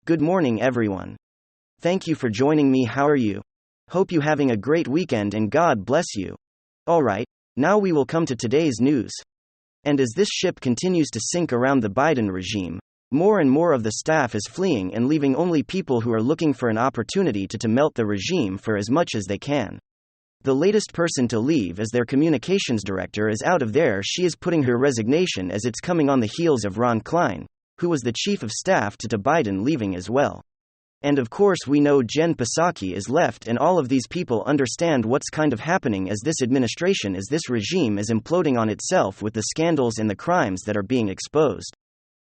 Good morning, everyone. Thank you for joining me. How are you? Hope you having a great weekend and God bless you. Alright, now we will come to today's news. And as this ship continues to sink around the Biden regime, more and more of the staff is fleeing and leaving only people who are looking for an opportunity to melt the regime for as much as they can. The latest person to leave as their communications director is out of there. She is putting her resignation as it's coming on the heels of Ron Klein, who was the chief of staff to Biden, leaving as well. And of course we know Jen Psaki is left, and all of these people understand what's kind of happening as this administration, as this regime is imploding on itself with the scandals and the crimes that are being exposed.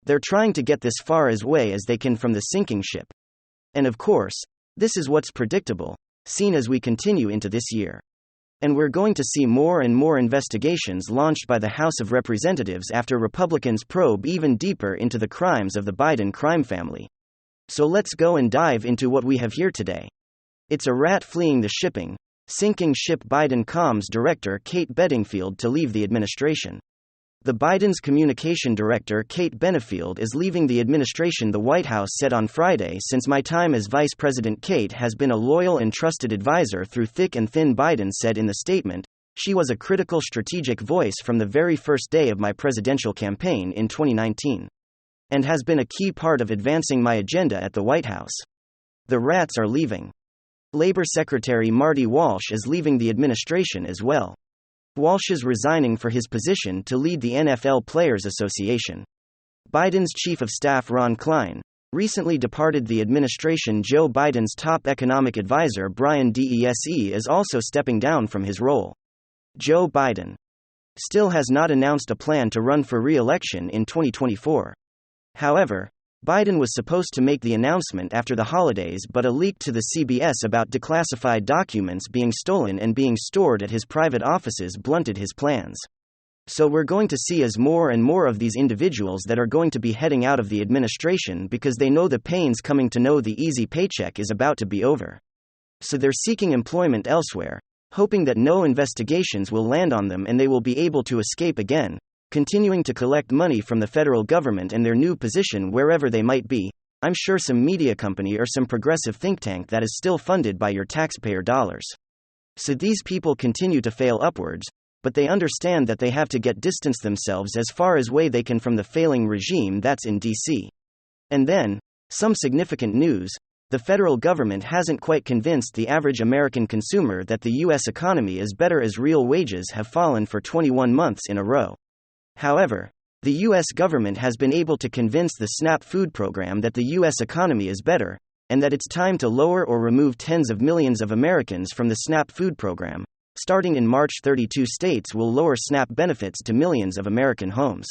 They're trying to get this far as way as they can from the sinking ship. And of course, this is what's predictable, seen as we continue into this year. And we're going to see more and more investigations launched by the House of Representatives after Republicans probe even deeper into the crimes of the Biden crime family. So let's go and dive into what we have here today. It's a rat fleeing the sinking ship. Biden comms director Kate Bedingfield to leave the administration. The Biden's communication director Kate Bedingfield is leaving the administration, the White House said on Friday. Since my time as Vice President, Kate has been a loyal and trusted advisor through thick and thin, Biden said in the statement. She was a critical strategic voice from the very first day of my presidential campaign in 2019. And has been a key part of advancing my agenda at the White House. The rats are leaving. Labor Secretary Marty Walsh is leaving the administration as well. Walsh is resigning for his position to lead the NFL Players Association. Biden's chief of staff Ron Klein recently departed the administration. Joe Biden's top economic advisor Brian Dese is also stepping down from his role. Joe Biden still has not announced a plan to run for re-election in 2024. However, Biden was supposed to make the announcement after the holidays, but a leak to the CBS about declassified documents being stolen and being stored at his private offices blunted his plans. So we're going to see as more and more of these individuals that are going to be heading out of the administration because they know the pains coming to know the easy paycheck is about to be over. So they're seeking employment elsewhere, hoping that no investigations will land on them and they will be able to escape again, continuing to collect money from the federal government and their new position wherever they might be. I'm sure some media company or some progressive think tank that is still funded by your taxpayer dollars. So these people continue to fail upwards, but they understand that they have to distance themselves as far as way they can from the failing regime that's in DC. And then, some significant news, the federal government hasn't quite convinced the average American consumer that the US economy is better as real wages have fallen for 21 months in a row. However, the U.S. government has been able to convince the SNAP food program that the U.S. economy is better, and that it's time to lower or remove tens of millions of Americans from the SNAP food program. Starting in March, 32 states will lower SNAP benefits to millions of American homes.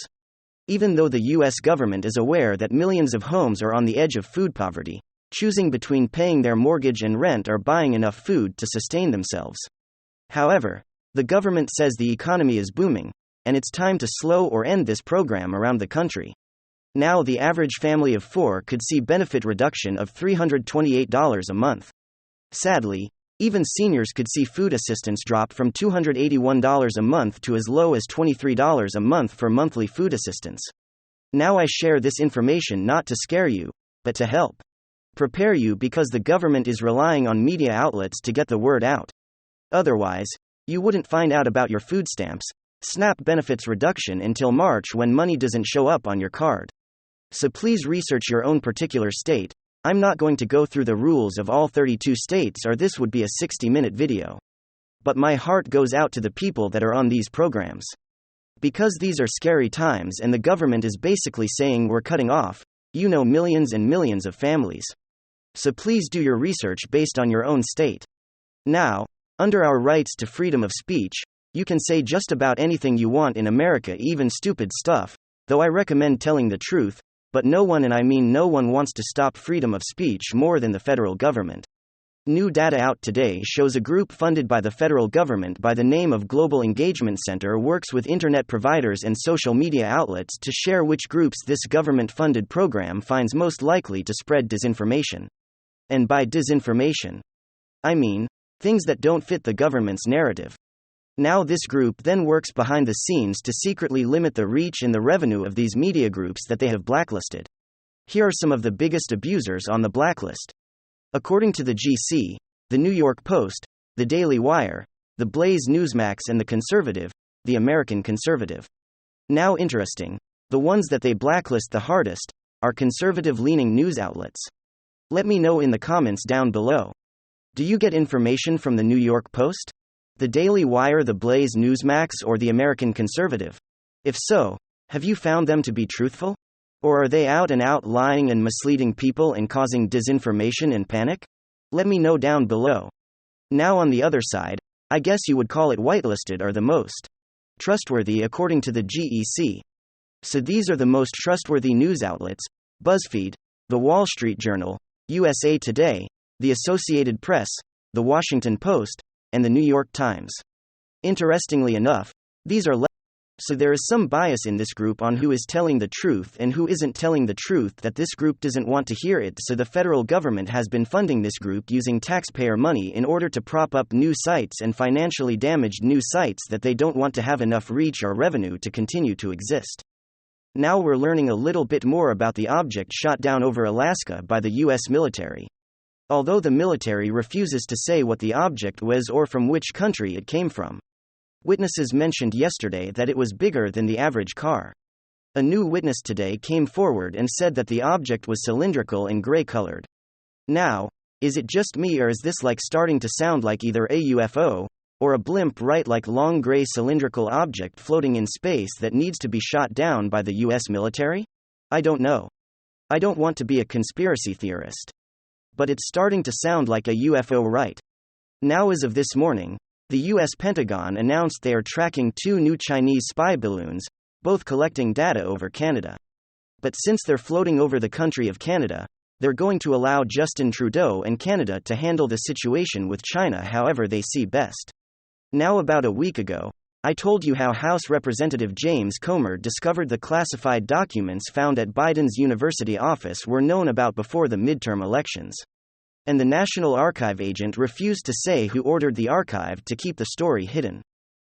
Even though the U.S. government is aware that millions of homes are on the edge of food poverty, choosing between paying their mortgage and rent or buying enough food to sustain themselves. However, the government says the economy is booming, and it's time to slow or end this program around the country. Now the average family of 4 could see benefit reduction of $328 a month. Sadly, even seniors could see food assistance drop from $281 a month to as low as $23 a month for monthly food assistance. Now I share this information not to scare you, but to help prepare you, because the government is relying on media outlets to get the word out. Otherwise, you wouldn't find out about your food stamps, SNAP benefits reduction until March when money doesn't show up on your card. So please research your own particular state. I'm not going to go through the rules of all 32 states, or this would be a 60-minute video. But my heart goes out to the people that are on these programs. Because these are scary times and the government is basically saying we're cutting off, millions and millions of families. So please do your research based on your own state. Now, under our rights to freedom of speech, you can say just about anything you want in America, even stupid stuff, though I recommend telling the truth, but no one, and I mean no one, wants to stop freedom of speech more than the federal government. New data out today shows a group funded by the federal government by the name of Global Engagement Center works with internet providers and social media outlets to share which groups this government-funded program finds most likely to spread disinformation. And by disinformation, I mean things that don't fit the government's narrative. Now this group then works behind the scenes to secretly limit the reach and the revenue of these media groups that they have blacklisted. Here are some of the biggest abusers on the blacklist. According to the GC, the New York Post, the Daily Wire, the Blaze Newsmax, and the Conservative, the American Conservative. Now interesting, the ones that they blacklist the hardest are conservative-leaning news outlets. Let me know in the comments down below. Do you get information from the New York Post, the Daily Wire, the Blaze Newsmax, or the American Conservative? If so, have you found them to be truthful? Or are they out and out lying and misleading people and causing disinformation and panic? Let me know down below. Now on the other side, I guess you would call it whitelisted, are the most trustworthy according to the GEC. So these are the most trustworthy news outlets: BuzzFeed, The Wall Street Journal, USA Today, The Associated Press, The Washington Post, and The New York Times. Interestingly enough, these are so there is some bias in this group on who is telling the truth and who isn't telling the truth, that this group doesn't want to hear it, so the federal government has been funding this group using taxpayer money in order to prop up new sites and financially damaged new sites that they don't want to have enough reach or revenue to continue to exist. Now we're learning a little bit more about the object shot down over Alaska by the US military. Although the military refuses to say what the object was or from which country it came from. Witnesses mentioned yesterday that it was bigger than the average car. A new witness today came forward and said that the object was cylindrical and gray-colored. Now, is it just me, or is this starting to sound like either a UFO or a blimp, right? Long gray cylindrical object floating in space that needs to be shot down by the US military? I don't know. I don't want to be a conspiracy theorist. But it's starting to sound like a UFO, right? Now, as of this morning, the US Pentagon announced they are tracking 2 new Chinese spy balloons, both collecting data over Canada. But since they're floating over the country of Canada, they're going to allow Justin Trudeau and Canada to handle the situation with China however they see best. Now, about a week ago, I told you how House Representative James Comer discovered the classified documents found at Biden's university office were known about before the midterm elections. And the National Archive agent refused to say who ordered the archive to keep the story hidden.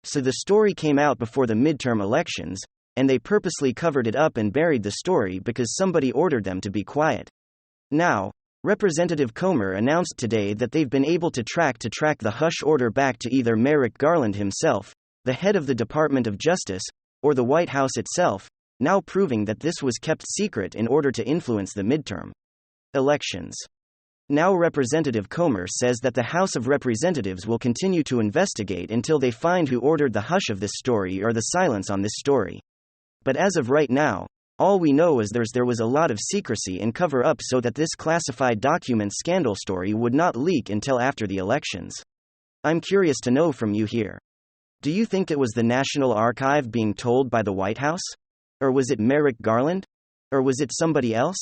So the story came out before the midterm elections, and they purposely covered it up and buried the story because somebody ordered them to be quiet. Now, Representative Comer announced today that they've been able to track the hush order back to either Merrick Garland himself, the head of the Department of Justice, or the White House itself, now proving that this was kept secret in order to influence the midterm elections. Now Representative Comer says that the House of Representatives will continue to investigate until they find who ordered the hush of this story or the silence on this story. But as of right now, all we know is there was a lot of secrecy and cover-up so that this classified document scandal story would not leak until after the elections. I'm curious to know from you here. Do you think it was the National Archive being told by the White House? Or was it Merrick Garland? Or was it somebody else?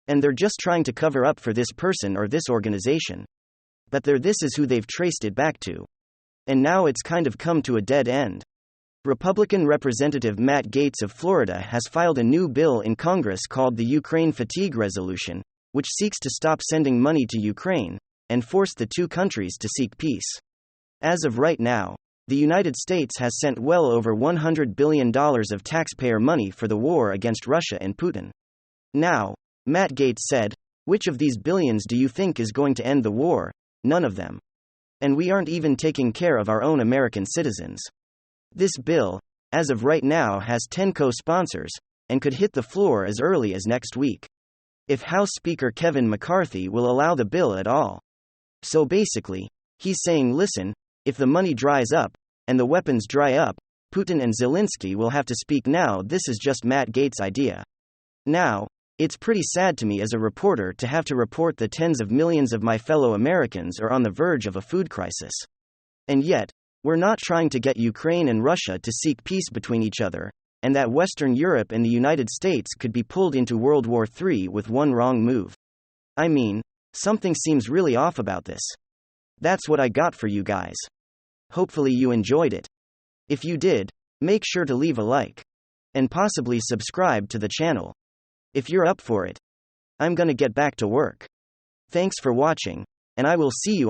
And they're just trying to cover up for this person or this organization. But this is who they've traced it back to. And now it's kind of come to a dead end. Republican Representative Matt Gaetz of Florida has filed a new bill in Congress called the Ukraine Fatigue Resolution, which seeks to stop sending money to Ukraine and force the two countries to seek peace. As of right now, the United States has sent well over $100 billion of taxpayer money for the war against Russia and Putin. Now, Matt Gaetz said, "Which of these billions do you think is going to end the war? None of them. And we aren't even taking care of our own American citizens." This bill, as of right now, has 10 co-sponsors, and could hit the floor as early as next week, if House Speaker Kevin McCarthy will allow the bill at all. So basically, he's saying, listen, if the money dries up, and the weapons dry up, Putin and Zelensky will have to speak now. This is just Matt Gaetz' idea. Now, it's pretty sad to me as a reporter to have to report that tens of millions of my fellow Americans are on the verge of a food crisis. And yet, we're not trying to get Ukraine and Russia to seek peace between each other, and that Western Europe and the United States could be pulled into World War III with one wrong move. I mean, something seems really off about this. That's what I got for you guys. Hopefully you enjoyed it. If you did, make sure to leave a like. And possibly subscribe to the channel. If you're up for it. I'm gonna get back to work. Thanks for watching, and I will see you on